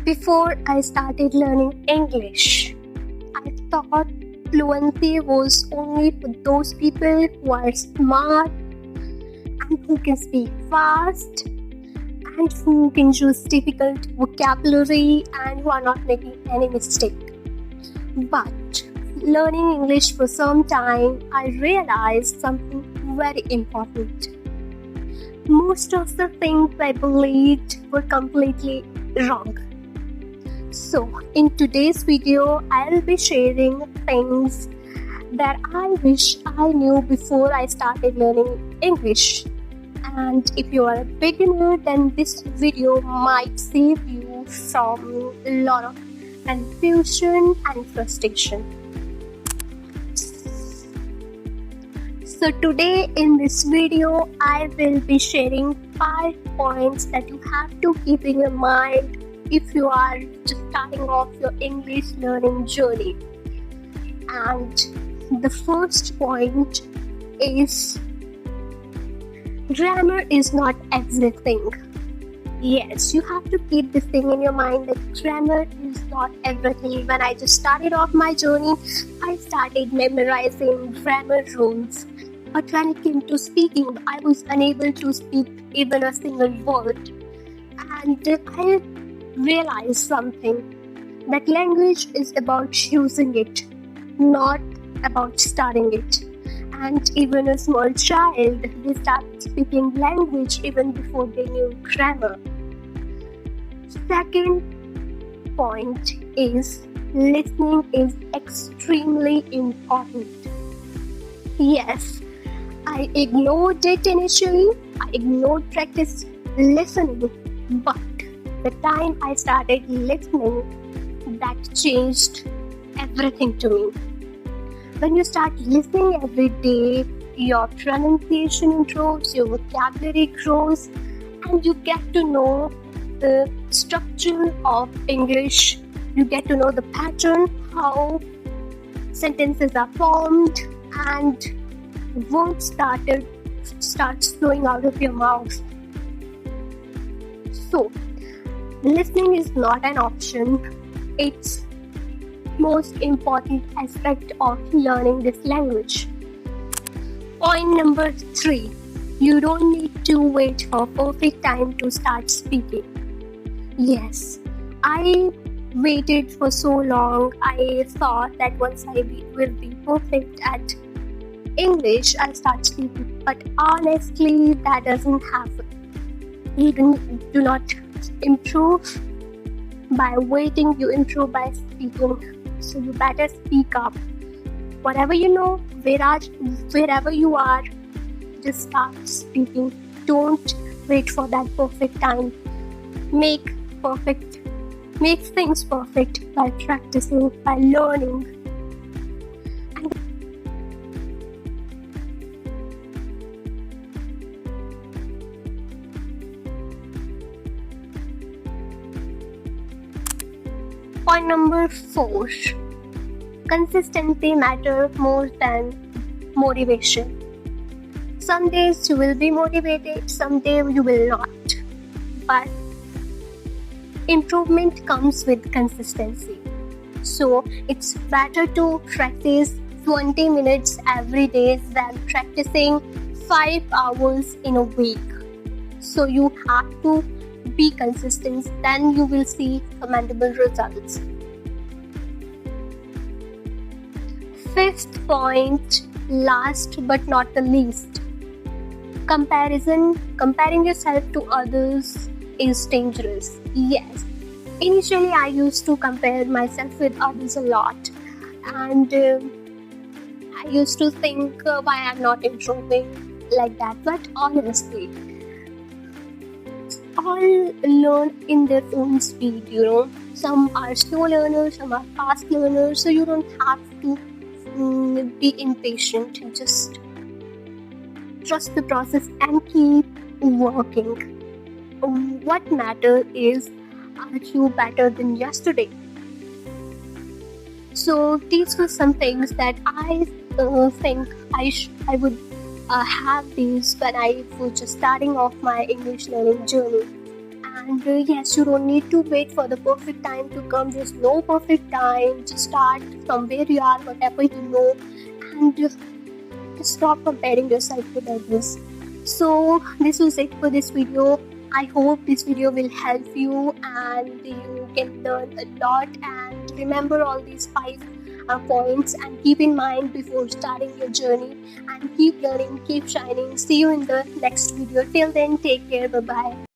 Before I started learning English, I thought fluency was only for those people who are smart and who can speak fast and who can use difficult vocabulary and who are not making any mistake. But learning English for some time, I realized something very important. Most of the things I believed were completely wrong. So, in today's video, I'll be sharing things that I wish I knew before I started learning English. And if you are a beginner, then this video might save you from a lot of confusion and frustration. So today in this video, I will be sharing 5 points that you have to keep in your mind if you are just starting off your English learning journey. And the first point is grammar is not everything. Yes, you have to keep this thing in your mind that grammar is not everything. When I just started off my journey, I started memorizing grammar rules. But when it came to speaking, I was unable to speak even a single word. And I realized something, that language is about using it, not about studying it. And even a small child, they start speaking language even before they knew grammar. Second point is listening is extremely important. Yes, I ignored it initially. I ignored practice listening, but the time I started listening, that changed everything to me. When you start listening every day, your pronunciation improves, your vocabulary grows, and you get to know the structure of English. You get to know the pattern, how sentences are formed, and words starts flowing out of your mouth. So, listening is not an option. It's most important aspect of learning this language. Point number 3. You don't need to wait for perfect time to start speaking. Yes, I waited for so long. I thought that once I will be perfect at English, I'll start speaking. But honestly, that doesn't happen. You do not improve by waiting, you improve by speaking. So you better speak up. Whatever you know, wherever you are, just start speaking. Don't wait for that perfect time. Make things perfect by practicing, by learning. Point number 4. Consistency matters more than motivation. Some days you will be motivated, some days you will not. But improvement comes with consistency. So it's better to practice 20 minutes every day than practicing 5 hours in a week. So you have to be consistent, then you will see commendable results. Fifth point, last but not the least, comparing yourself to others is dangerous. Yes, initially I used to compare myself with others a lot, and I used to think why I'm not improving like that. But honestly, all learn in their own speed, Some are slow learners, some are fast learners, so you don't have to be impatient. Just trust the process and keep working. What matters is, are you better than yesterday? So these were some things that I think I would have these when I was just starting off my English learning journey. And yes, you don't need to wait for the perfect time to come. There's no perfect time. Just start from where you are, whatever you know, and just stop comparing yourself with others. So this was it for this video. I hope this video will help you and you can learn a lot, and remember all these 5 points and keep in mind before starting your journey, and keep learning, keep shining. See you in the next video. Till then, take care. Bye bye.